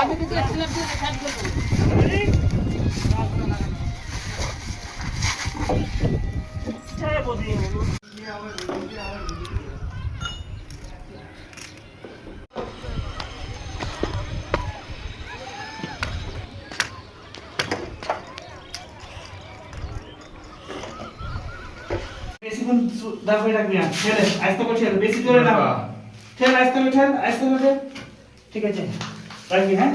আমি কিন্তু স্ল্যাব দিয়ে সাইড করব চাই বদি বেশিক্ষণ দাঁড়িয়ে রাখবি না ছেড়ে আস্তে করে ছেড়ে বেশি জোরে না ঠেল আস্তে করে ঠেল ঠিক আছে রাখবি হ্যাঁ